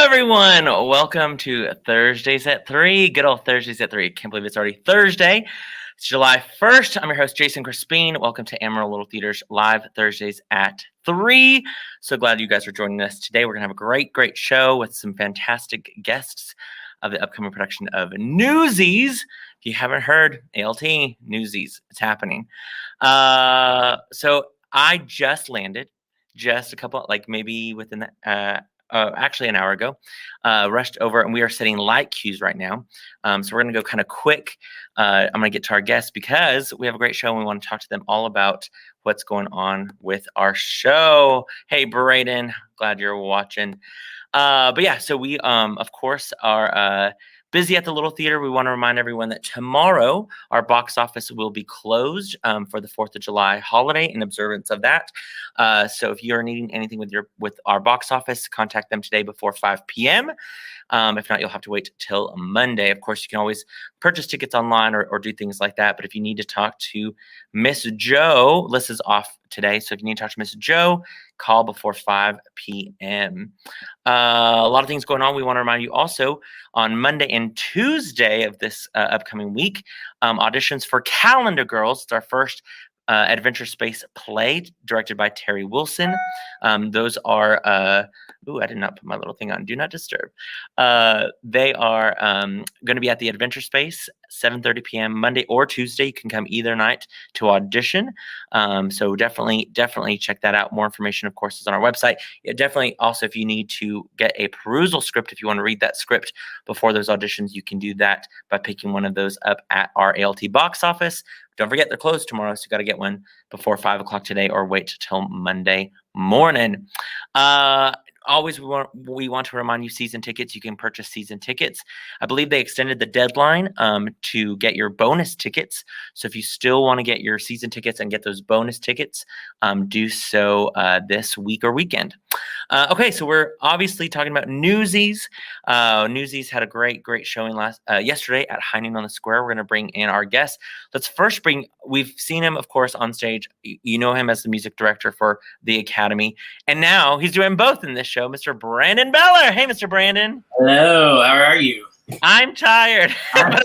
everyone. Welcome to Thursdays at 3. Good old Thursdays at 3. Can't believe it's already Thursday. It's July 1st. I'm your host, Jason Crespin. Welcome to Amarillo Little Theater's live Thursdays at 3. So glad you guys are joining us today. We're going to have a great show with some fantastic guests of the upcoming production of NEWSIES. If you haven't heard, ALT, NEWSIES, it's happening. So I just landed, just a couple, like maybe within actually an hour ago, rushed over, and we are setting light cues right now. So we're going to go kind of quick. I'm going to get to our guests because we have a great show and we want to talk to them all about what's going on with our show. Hey, Braden, glad you're watching. But yeah, so we, of course, are busy at the Little Theater. We want to remind everyone that tomorrow our box office will be closed for the 4th of July holiday in observance of that. So if you're needing anything with our box office, contact them today before 5 p.m. If not, you'll have to wait till Monday. Of course, you can always purchase tickets online or do things like that. But if you need to talk to Miss Joe, Liz is off today. So if you need to talk to Miss Joe, call before 5 p.m. A lot of things going on. We want to remind you also on Monday and Tuesday of this upcoming week, auditions for Calendar Girls. It's our first Adventure Space play directed by Terry Wilson. Those are, I did not put my little thing on. Do not disturb. They are going to be at the Adventure Space, 7:30 p.m. Monday or Tuesday. You can come either night to audition. So definitely check that out. More information, of course, is on our website. Definitely also, if you need to get a perusal script, if you want to read that script before those auditions, you can do that by picking one of those up at our ALT box office. Don't forget, they're closed tomorrow, so you got to get one before 5 o'clock today or wait till Monday morning. Always, we want to remind you, season tickets, you can purchase season tickets. I believe they extended the deadline to get your bonus tickets. So if you still want to get your season tickets and get those bonus tickets, do so this week or weekend. Okay, so we're obviously talking about NEWSIES. NEWSIES had a great showing yesterday at Heining on the Square. We're going to bring in our guests. Let's first we've seen him, of course, on stage. You know him as the music director for the Academy. And now he's doing both in this show, Mr. Brandon Bellar. Hey, Mr. Brandon. Hello, how are you? I'm tired. I'm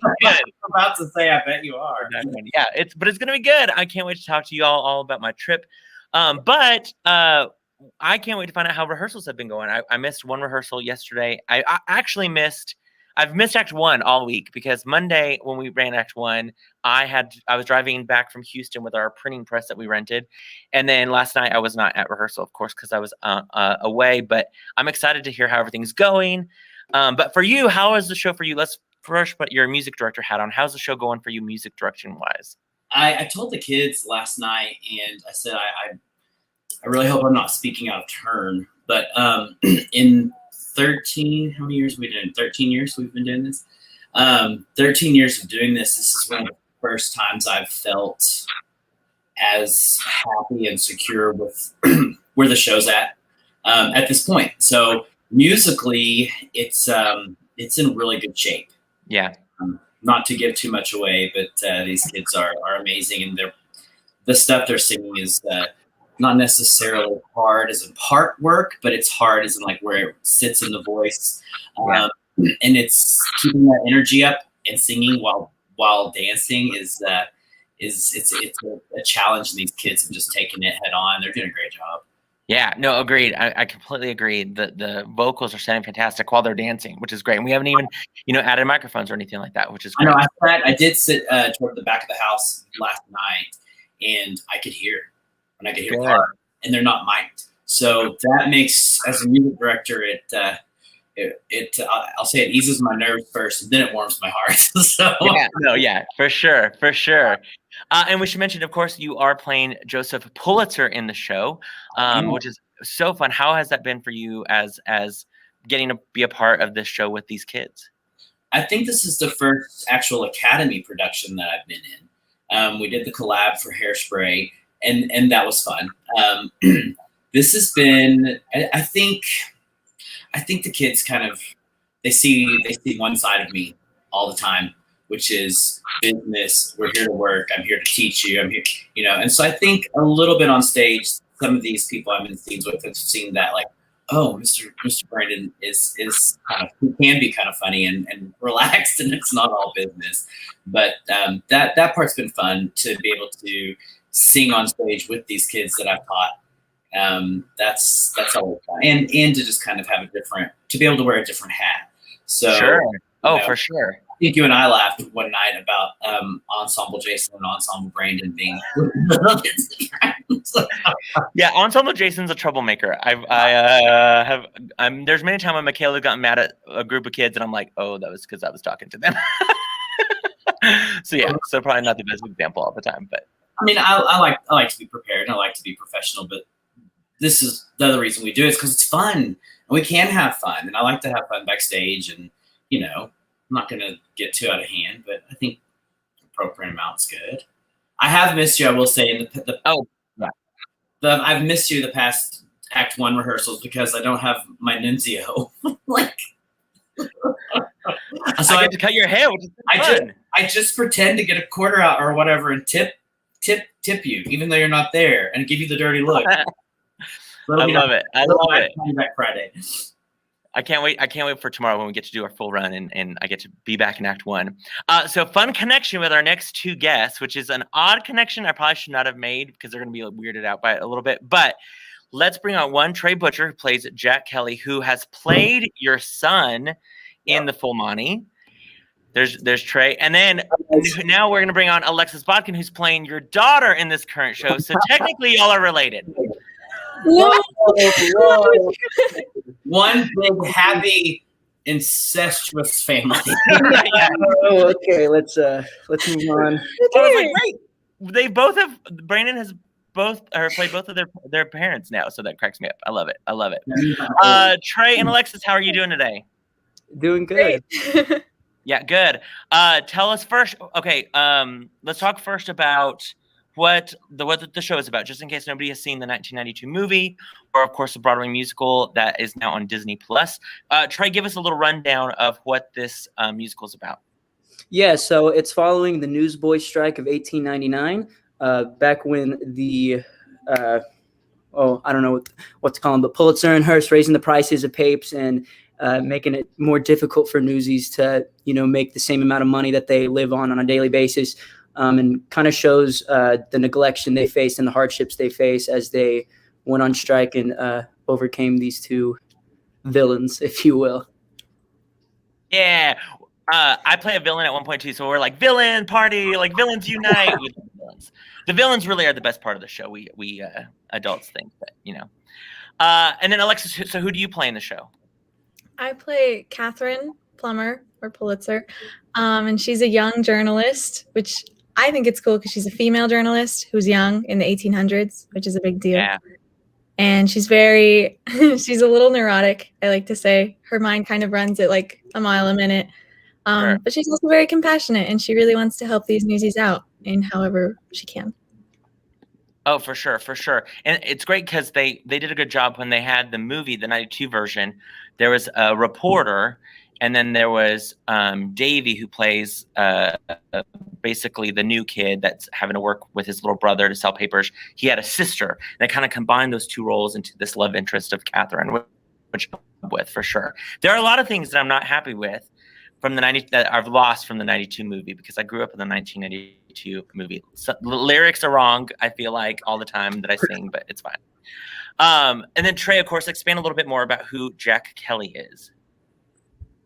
about to say, I bet you are. Yeah, it's going to be good. I can't wait to talk to you all about my trip. But I can't wait to find out how rehearsals have been going. I missed one rehearsal yesterday. I've missed Act 1 all week because Monday when we ran Act 1, I was driving back from Houston with our printing press that we rented. And then last night I was not at rehearsal, of course, because I was away. But I'm excited to hear how everything's going. But for you, how is the show for you? Let's first put your music director hat on. How's the show going for you music direction wise? I told the kids last night, and I said, I really hope I'm not speaking out of turn, but in 13, how many years have we done? 13 years we've been doing this. 13 years of doing this is one of the first times I've felt as happy and secure with where the show's at this point. So musically, it's in really good shape. Yeah. Not to give too much away, but these kids are amazing, and the stuff they're singing is not necessarily hard as in part work, but it's hard as in like where it sits in the voice, and it's keeping that energy up and singing while dancing is a challenge. And these kids have just taken it head on. They're doing a great job. Yeah, no, agreed. I completely agree. The vocals are sounding fantastic while they're dancing, which is great. And we haven't even, added microphones or anything like that, which is great. I know. I did sit toward the back of the house last night, and I could hear. And I could hear part, and they're not mic'd. So that makes, as a music director, I'll say it eases my nerves first, and then it warms my heart. So for sure. And we should mention, of course, you are playing Joseph Pulitzer in the show, which is so fun. How has that been for you as getting to be a part of this show with these kids? I think this is the first actual Academy production that I've been in. We did the collab for Hairspray. And that was fun. This has been, I think the kids kind of, they see one side of me all the time, which is business. We're here to work. I'm here to teach you. I'm here, And so I think a little bit on stage, some of these people I'm in scenes with have seen that like, oh, Mr. Brandon is kind of, he can be kind of funny and relaxed, and it's not all business. But that part's been fun to be able to sing on stage with these kids that I've taught. That's always fun, and to just kind of have to be able to wear a different hat. So sure. For sure. I think you and I laughed one night about Ensemble Jason and Ensemble Brandon being yeah, Ensemble Jason's a troublemaker. There's many times when Michaela got mad at a group of kids, and I'm like, oh, that was because I was talking to them. So probably not the best example all the time, but I mean, I like to be prepared and I like to be professional, but this is the other reason we do it, is because it's fun and we can have fun, and I like to have fun backstage, and I'm not going to get too out of hand, but I think the appropriate amount's good. I have missed you, I will say. I've missed you the past Act 1 rehearsals because I don't have my nunzio. So I get to cut your hair, which is fun. I just pretend to get a quarter out or whatever and tip you, even though you're not there, and give you the dirty look. I love it. I love it. Back Friday. I can't wait for tomorrow when we get to do our full run and I get to be back in Act 1. So fun connection with our next two guests, which is an odd connection I probably should not have made because they're going to be weirded out by it a little bit. But let's bring on one, Tre Butcher, who plays Jack Kelly, who has played your son in The Full Monty. There's Tre. And then now we're going to bring on Alexis Bodkin, who's playing your daughter in this current show. So technically y'all are related. Whoa. One big, happy, incestuous family. Oh, okay. Let's move on. I was like, great. They both have. Brandon has played both of their parents now, so that cracks me up. I love it. Tre and Alexis, how are you doing today? Doing good. Yeah, good. Tell us first. Okay. Let's talk first about what the show is about, just in case nobody has seen the 1992 movie, or of course the Broadway musical that is now on Disney Plus. Tre, give us a little rundown of what this musical is about. Yeah, so it's following the newsboys strike of 1899, back when the I don't know what to call them, but Pulitzer and Hearst raising the prices of papes and making it more difficult for newsies to make the same amount of money that they live on a daily basis. And kind of shows the neglection they faced and the hardships they face as they went on strike and overcame these two villains, if you will. Yeah. I play a villain at 1.2, so we're like, villain party, like villains unite with the villains. The villains really are the best part of the show. We adults think that, And then Alexis, so who do you play in the show? I play Catherine Plummer, or Pulitzer, and she's a young journalist, which I think it's cool because she's a female journalist who's young in the 1800s, which is a big deal. Yeah. And she's she's a little neurotic, I like to say. Her mind kind of runs at like a mile a minute. Sure. But she's also very compassionate, and she really wants to help these newsies out in however she can. Oh, for sure. And it's great because they did a good job when they had the movie, the 92 version. There was a reporter, and then there was Davey, who plays basically the new kid that's having to work with his little brother to sell papers. He had a sister. They kind of combined those two roles into this love interest of Catherine, which I'm with for sure. There are a lot of things that I'm not happy with from the 90 that I've lost from the 92 movie because I grew up in the 1992 movie. So, the lyrics are wrong, I feel like, all the time that I sing, but it's fine. And then Tre, of course, expand a little bit more about who Jack Kelly is.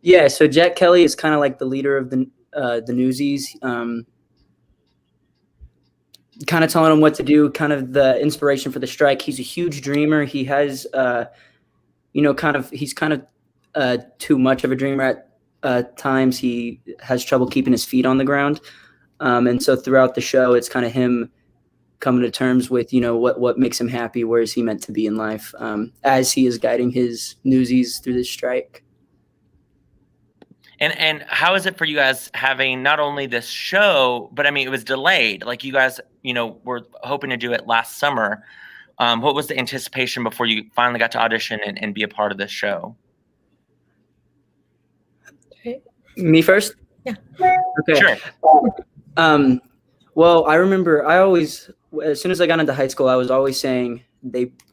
Yeah, so Jack Kelly is kind of like the leader of the Newsies, kind of telling them what to do, kind of the inspiration for the strike. He's a huge dreamer. He has, he's kind of too much of a dreamer at times. He has trouble keeping his feet on the ground. And so throughout the show, it's kind of him coming to terms with, what makes him happy, where is he meant to be in life, as he is guiding his Newsies through this strike. And how is it for you guys having not only this show, but I mean, it was delayed. Like you guys, were hoping to do it last summer. What was the anticipation before you finally got to audition and be a part of this show? Me first? Yeah. Okay. Sure. Well, I remember as soon as I got into high school, I was always saying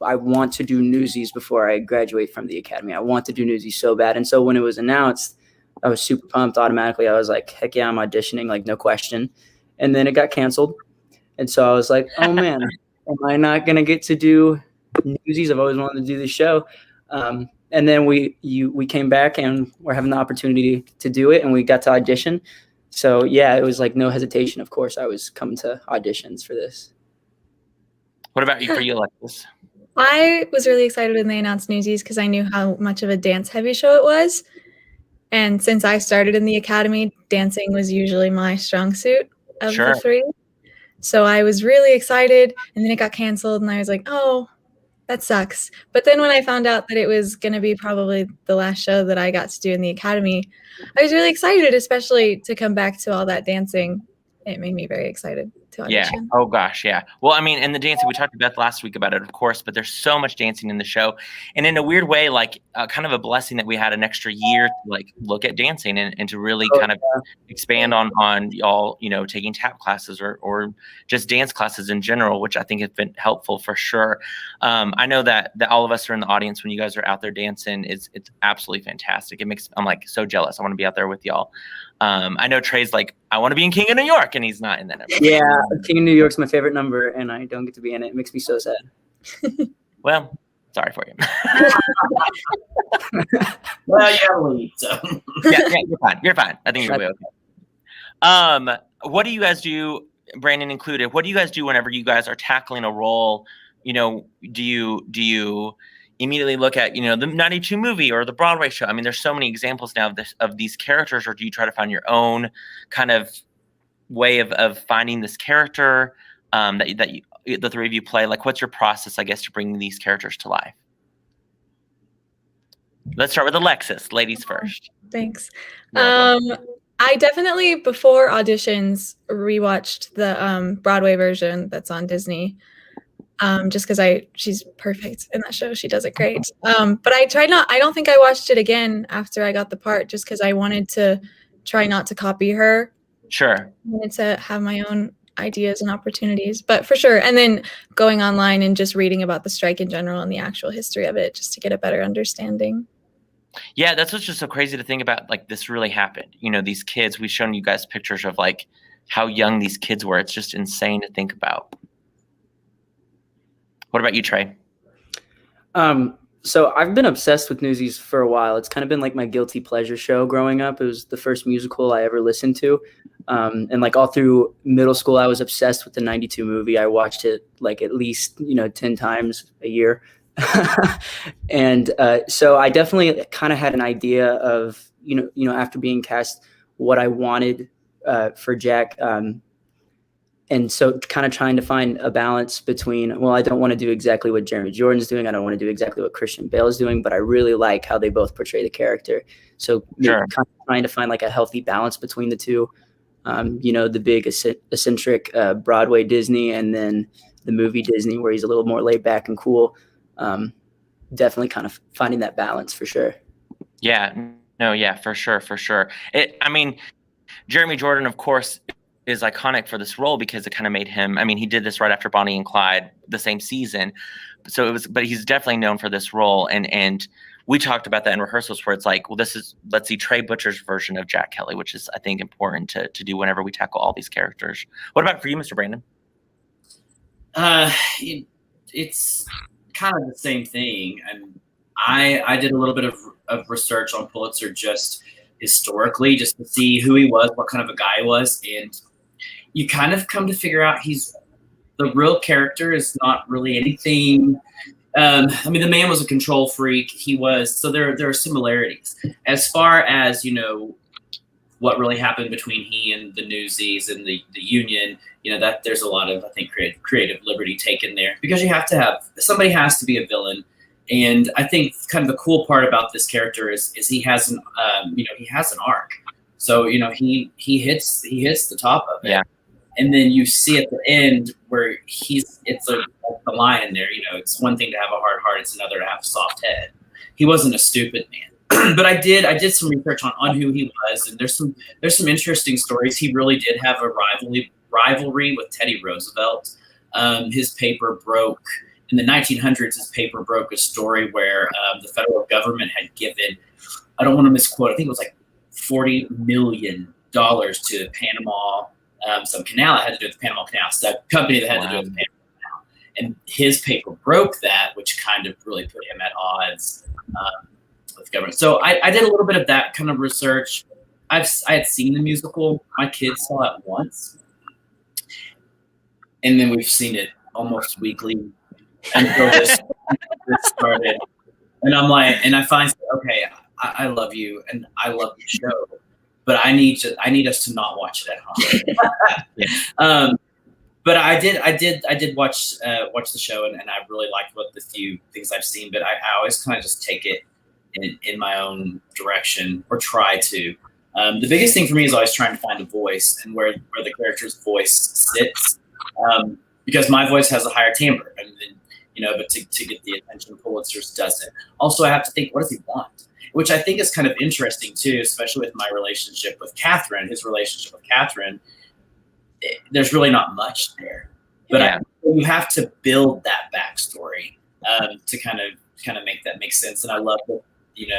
I want to do Newsies before I graduate from the academy. I want to do Newsies so bad. And so when it was announced, I was super pumped automatically. I was like, heck yeah, I'm auditioning, like no question. And then it got canceled. And so I was like, oh man, am I not going to get to do Newsies? I've always wanted to do this show. And then we came back and we're having the opportunity to do it, and we got to audition. So yeah, it was like no hesitation. Of course, I was coming to auditions for this. What about you, for you, Alexis? I was really excited when they announced Newsies because I knew how much of a dance-heavy show it was. And since I started in the academy, dancing was usually my strong suit of the three. So I was really excited, and then it got canceled, and I was like, oh, that sucks. But then when I found out that it was going to be probably the last show that I got to do in the academy, I was really excited, especially to come back to all that dancing. It made me very excited to audition. Yeah. Oh gosh. Yeah. Well, I mean, and the dancing, we talked to Beth last week about it, of course, but there's so much dancing in the show, and in a weird way, like kind of a blessing that we had an extra year to like look at dancing and to really kind of expand on y'all, you know, taking tap classes or just dance classes in general, which I think has been helpful for sure. I know that all of us are in the audience when you guys are out there dancing. It's absolutely fantastic. I'm like so jealous. I want to be out there with y'all. I know Tre's like, I want to be in King of New York, and he's not in that number. Yeah, King of New York's my favorite number, and I don't get to be in it. It makes me so sad. Well, sorry for you. Well, yeah, leave, so. yeah, you're fine. You're fine. I think you'll be okay. What do you guys do, Brandon included? What do you guys do whenever you guys are tackling a role? You know, do you immediately look at, you know, the 92 movie or the Broadway show? I mean, there's so many examples now of these characters, or do you try to find your own kind of way of finding this character that the three of you play? Like, what's your process, I guess, to bring these characters to life? Let's start with Alexis. Ladies first. Thanks. I definitely, before auditions, rewatched the Broadway version that's on Disney. Just because she's perfect in that show. She does it great. But I don't think I watched it again after I got the part, just because I wanted to try not to copy her. Sure. I wanted to have my own ideas and opportunities, but for sure. And then going online and just reading about the strike in general and the actual history of it, just to get a better understanding. Yeah, that's what's just so crazy to think about. Like, this really happened. You know, these kids, we've shown you guys pictures of like how young these kids were. It's just insane to think about. What about you, Tre? So I've been obsessed with Newsies for a while. It's kind of been like my guilty pleasure show growing up. It was the first musical I ever listened to. And like all through middle school, I was obsessed with the 92 movie. I watched it like at least, 10 times a year. And so I definitely kind of had an idea of, after being cast, what I wanted for Jack. And so kind of trying to find a balance between, well, I don't want to do exactly what Jeremy Jordan's doing. I don't want to do exactly what Christian Bale is doing, but I really like how they both portray the character. So sure. Kind of trying to find like a healthy balance between the two, the big eccentric Broadway Disney, and then the movie Disney where he's a little more laid back and cool. Definitely kind of finding that balance for sure. Yeah, no, yeah, for sure. Jeremy Jordan, of course, is iconic for this role because it kind of made him, he did this right after Bonnie and Clyde the same season. But he's definitely known for this role. And we talked about that in rehearsals where it's like, well, let's see Tre Butcher's version of Jack Kelly, which is, I think, important to do whenever we tackle all these characters. What about for you, Mr. Brandon? It's kind of the same thing. And I did a little bit of research on Pulitzer just historically, just to see who he was, what kind of a guy he was. And you kind of come to figure out the real character is not really anything. The man was a control freak. So there are similarities. As far as, what really happened between he and the Newsies and the union, that there's a lot of, I think, creative liberty taken there, because somebody has to be a villain. And I think kind of the cool part about this character is he has an arc. So, he hits the top of it. Yeah. And then you see at the end where it's the line in there, it's one thing to have a hard heart. It's another to have a soft head. He wasn't a stupid man, but I did some research on who he was. And there's some interesting stories. He really did have a rivalry with Teddy Roosevelt. His paper broke in the 1900s, this paper broke a story where the federal government had given, I don't want to misquote, I think it was like $40 million to Panama, some canal that had to do with the Panama Canal. So that company that had to do with the Panama Canal. And his paper broke that, which kind of really put him at odds with the government. So I did a little bit of that kind of research. I had seen the musical. My kids saw it once. And then we've seen it almost weekly until this started. And I'm like, and I find, okay, I love you and I love the show, but I need us to not watch it at home. But I did watch the show, and I really liked what the few things I've seen. But I always kind of just take it in my own direction, or try to. The biggest thing for me is always trying to find a voice and where the character's voice sits, because my voice has a higher timbre, and then, but to get the attention Pulitzer's doesn't. Also, I have to think, what does he want? Which I think is kind of interesting too, especially with my relationship with Catherine. His relationship with Catherine, there's really not much there, but you have to build that backstory to kind of make that make sense. And I love that,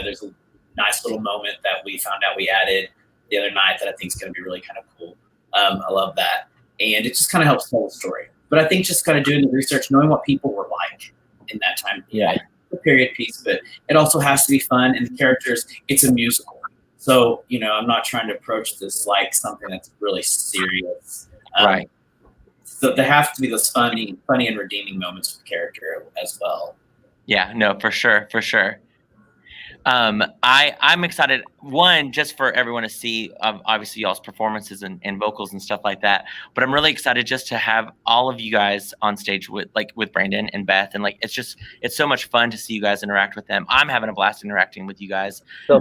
there's a nice little moment that we found out we added the other night that I think is going to be really kind of cool. I love that, and it just kind of helps tell the story. But I think just kind of doing the research, knowing what people were like in that time, it's a period piece, but it also has to be fun. And the characters, it's a musical, so I'm not trying to approach this like something that's really serious. Right. So there have to be those funny and redeeming moments with the character as well. Yeah, no, for sure. I'm excited, one, just for everyone to see obviously y'all's performances and vocals and stuff like that, but I'm really excited just to have all of you guys on stage with Brandon and Beth, and it's so much fun to see you guys interact with them. I'm having a blast interacting with you guys. So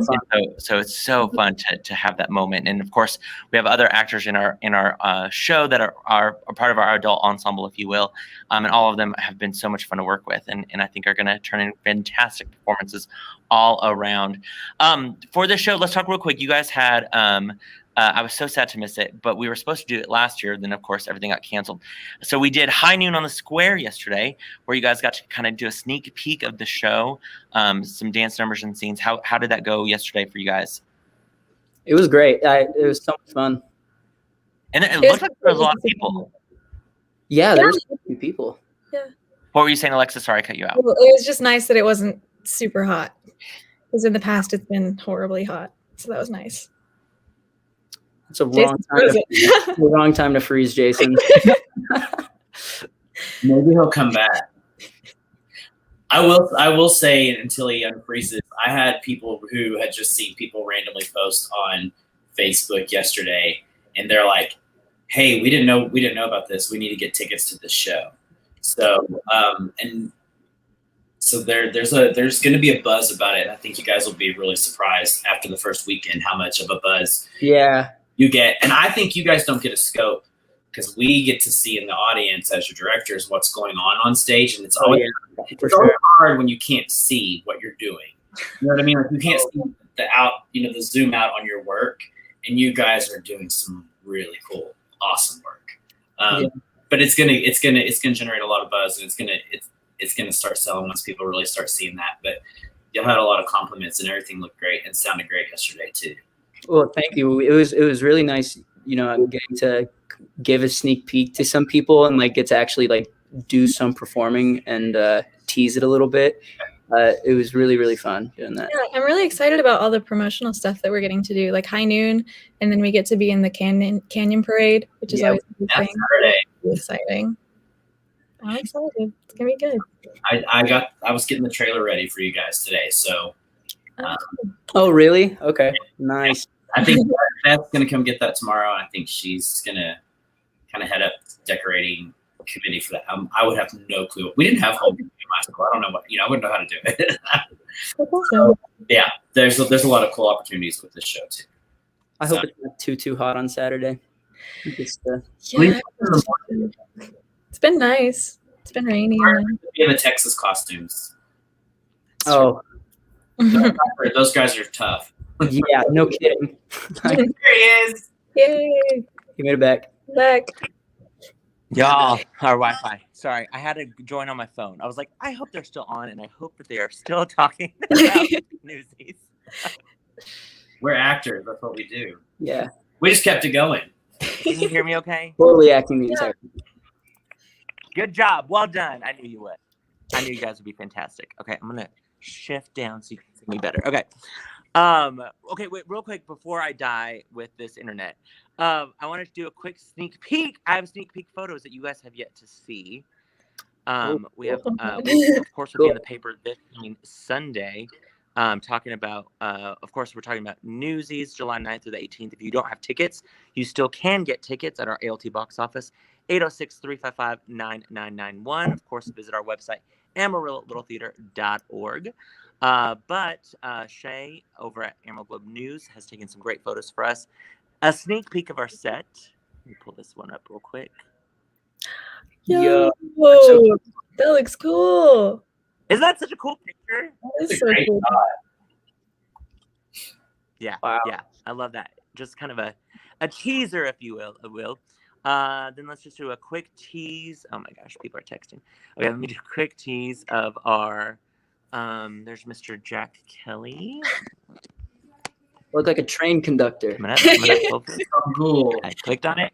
it's so fun to have that moment. And of course we have other actors in our show that are a part of our adult ensemble, if you will, and all of them have been so much fun to work with, and I think are going to turn in fantastic performances all around. For this show, let's talk real quick. You guys had, I was so sad to miss it, but we were supposed to do it last year. Then, of course, everything got canceled. So we did High Noon on the Square yesterday, where you guys got to kind of do a sneak peek of the show, some dance numbers and scenes. How did that go yesterday for you guys? It was great. It was so much fun. And it looked like there was a lot of people. Yeah, there was a few people. Yeah. What were you saying, Alexis? Sorry, I cut you out. Well, it was just nice that it wasn't super hot, because in the past it's been horribly hot, so that was nice. It's a wrong time to freeze Jason. Maybe he'll come back. I will say, until he unfreezes, I had people who had just seen people randomly post on Facebook yesterday, and they're like, hey, we didn't know about this, we need to get tickets to this show. So So there's going to be a buzz about it. I think you guys will be really surprised after the first weekend how much of a buzz you get. And I think you guys don't get a scope, because we get to see in the audience as your directors what's going on stage, and it's always hard when you can't see what you're doing. You know what I mean? Like, you can't see the zoom out on your work, and you guys are doing some really cool, awesome work. But it's gonna generate a lot of buzz, and it's gonna start selling once people really start seeing that. But y'all had a lot of compliments, and everything looked great and sounded great yesterday too. Well, thank you. It was really nice, getting to give a sneak peek to some people and get to actually do some performing and tease it a little bit. It was really, really fun doing that. Yeah, I'm really excited about all the promotional stuff that we're getting to do, like High Noon, and then we get to be in the Canyon Parade, which is always a good thing. Exciting. I'm excited. It's gonna be good. I was getting the trailer ready for you guys today, so. Oh, really? Okay, nice. I think Beth's gonna come get that tomorrow. I think she's gonna kind of head up decorating committee for that. I would have no clue. We didn't have home last school. I don't know what I wouldn't know how to do it. So, yeah, there's a lot of cool opportunities with this show too. I hope it's not too hot on Saturday. It's been nice. It's been rainy. We have the Texas costumes. Oh, those guys are tough. Yeah, no kidding. There he is. Yay! He made it back. Y'all, our Wi-Fi. Sorry, I had to join on my phone. I was like, I hope they're still on, and I hope that they are still talking about Newsies. We're actors. That's what we do. Yeah. We just kept it going. Can you hear me okay? Totally acting the entire. Good job. Well done. I knew you would. I knew you guys would be fantastic. Okay, I'm going to shift down so you can see me better. Okay. Okay, wait, real quick before I die with this internet. I wanted to do a quick sneak peek. I have sneak peek photos that you guys have yet to see. We have, of course, we'll be in the paper this coming Sunday. Talking about, of course, we're talking about Newsies, July 9th through the 18th. If you don't have tickets, you still can get tickets at our ALT box office, 806-355-9991. Of course, visit our website, AmarilloLittleTheater.org. But Shay over at Amarillo Globe News has taken some great photos for us. A sneak peek of our set. Let me pull this one up real quick. Yo, whoa, that looks cool. Isn't that such a cool picture? That is so cool. Yeah, Wow. yeah, I love that. Just kind of a teaser, if you will. Then let's just do a quick tease. Oh my gosh, people are texting. Okay, let me do a quick tease of our. There's Mr. Jack Kelly. Look like a train conductor. Coming up, hopefully. Oh, cool. I clicked on it.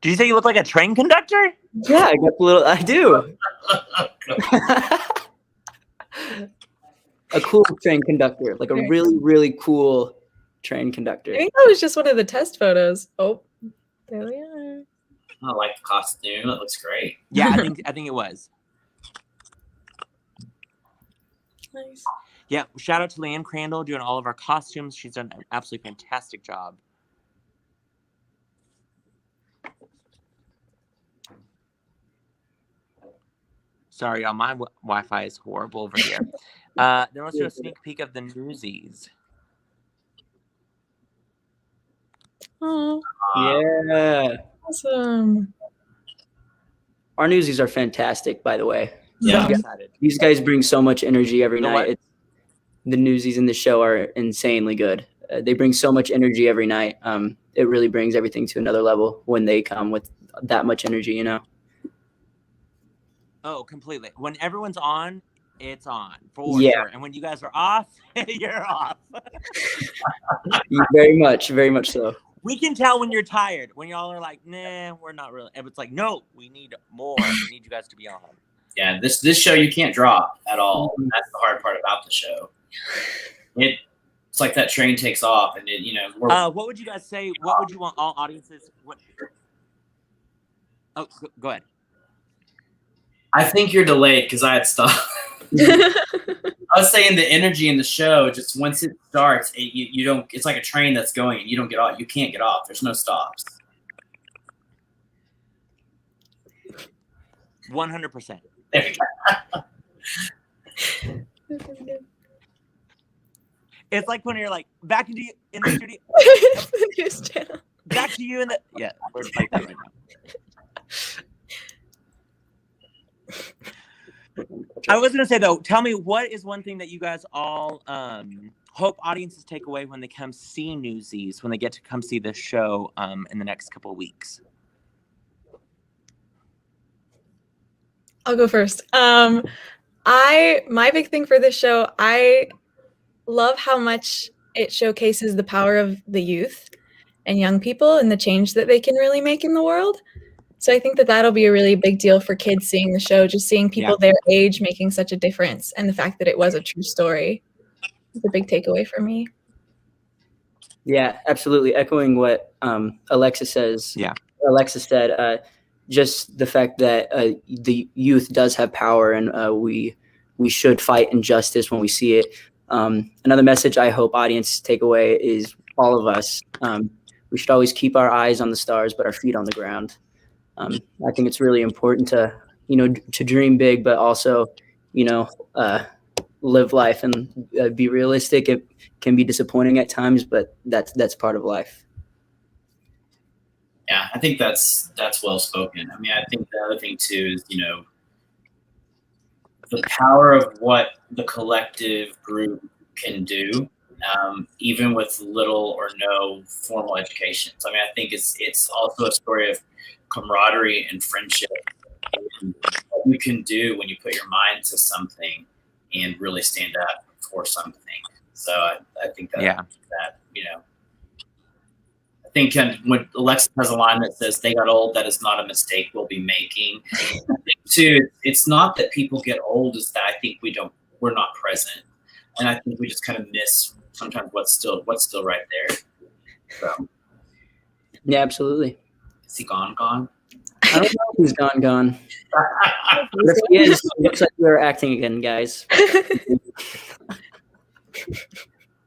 Did you say you look like a train conductor? Yeah, I got the little. I do. A cool train conductor, like a really, really cool train conductor. I think that was just one of the test photos. Oh, there we are. I like the costume. It looks great. Yeah, I think it was. Nice. Yeah, shout out to Leanne Crandall doing all of our costumes. She's done an absolutely fantastic job. Sorry, y'all, my Wi-Fi is horrible over here. Then let's do a sneak peek of the Newsies. Oh, Yeah. awesome. Our Newsies are fantastic, by the way. Yeah. I'm excited. These guys bring so much energy every You know night. what? The Newsies in the show are insanely good. They bring so much energy every night. It really brings everything to another level when they come with that much energy, you know? Oh, completely. When everyone's on, it's on for sure. And when you guys are off, you're off. Very much so. We can tell when you're tired. When y'all are like, nah, we're not really. And it's like, no, we need more. We need you guys to be on. Yeah, this show you can't drop at all. That's the hard part about the show. It's like that train takes off, and what would you guys say? What would you want all audiences? Oh, go ahead. I think you're delayed because I had stopped. I was saying the energy in the show, just once it starts, you don't. It's like a train that's going, and you don't get off. You can't get off. There's no stops. 100%. There we go. It's like when you're like back to you in the studio. The news channel. Back to you in the we're like that right now. I was gonna say though, tell me what is one thing that you guys all hope audiences take away when they come see Newsies, when they get to come see this show in the next couple of weeks. I'll go first. My big thing for this show, I love how much it showcases the power of the youth and young people and the change that they can really make in the world. So I think that that'll be a really big deal for kids seeing the show, just seeing people their age making such a difference, and the fact that it was a true story is a big takeaway for me. Yeah, absolutely. Echoing what Alexis says. Yeah. Alexis said, just the fact that the youth does have power, and we should fight injustice when we see it. Another message I hope audience take away is all of us. We should always keep our eyes on the stars, but our feet on the ground. I think it's really important to dream big, but also, live life and be realistic. It can be disappointing at times, but that's part of life. Yeah, I think that's well spoken. I mean, I think the other thing too is, the power of what the collective group can do. even with little or no formal education. So I mean, I think it's also a story of camaraderie and friendship, and what you can do when you put your mind to something and really stand up for something. So I think that I think when Alexis has a line that says "They got old. That is not a mistake we'll be making." I think too, it's not that people get old; is that I think we're not present, and I think we just kind of miss sometimes what's still right there. So, Yeah, absolutely. is he gone? Gone? I don't know if he's gone. But if he is, it looks like we're acting again, guys.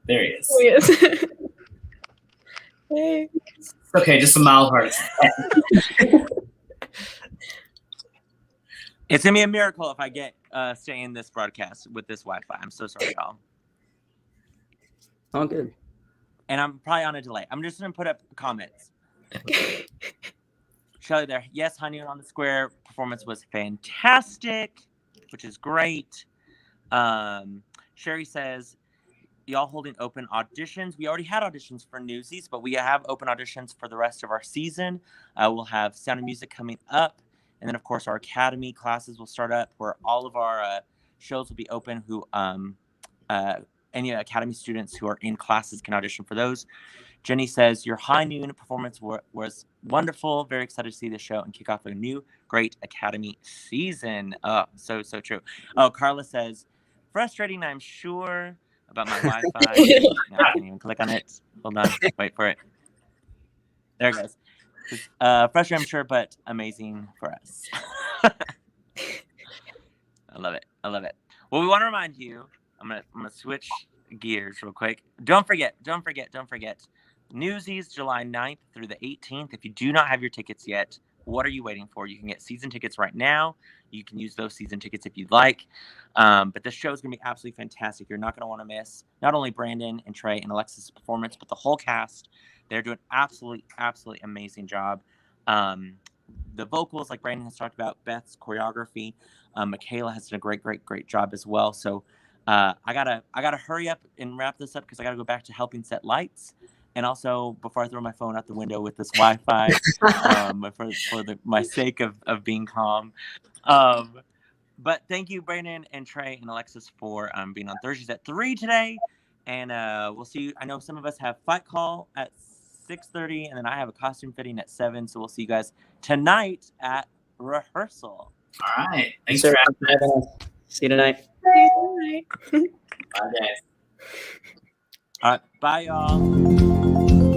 There he is. Oh, yes. Hey. Okay, just a mild heart attack. It's gonna be a miracle if I get stay in this broadcast with this Wi-Fi. I'm so sorry, y'all. All good. And I'm probably on a delay. I'm just gonna put up comments. Shelly there. Yes, Honeymoon on the Square performance was fantastic, which is great. Sherry says, y'all holding open auditions. We already had auditions for Newsies, but we have open auditions for the rest of our season. We'll have Sound of Music coming up. And then, of course, our Academy classes will start up where all of our shows will be open. Who any Academy students who are in classes can audition for those. Jenny says, your high noon performance was wonderful. Very excited to see the show and kick off a new great Academy season. Oh, so true. Oh, Carla says, frustrating, I'm sure, about my Wi-Fi. No, I can't even click on it. Hold on. Wait for it. There it goes. Frustrating, I'm sure, but amazing for us. I love it. Well, we want to remind you, I'm gonna switch gears real quick. Don't forget. Newsies, July 9th through the 18th. If you do not have your tickets yet, what are you waiting for? You can get season tickets right now. You can use those season tickets if you'd like. But this show is going to be absolutely fantastic. You're not going to want to miss not only Brandon and Tre and Alexis' performance, but the whole cast. They're doing absolutely amazing job. The vocals, like Brandon has talked about, Beth's choreography, Michaela has done a great job as well. So I gotta hurry up and wrap this up because I gotta go back to helping set lights. And also, before I throw my phone out the window with this Wi-Fi, for my sake of being calm. But thank you, Brandon and Tre and Alexis, for being on Thursdays at 3 today. And we'll see you. I know some of us have Fight Call at 6:30, and then I have a costume fitting at 7. So we'll see you guys tonight at rehearsal. All right. Thanks for having us. See you tonight. Bye, guys. All right. Bye, y'all.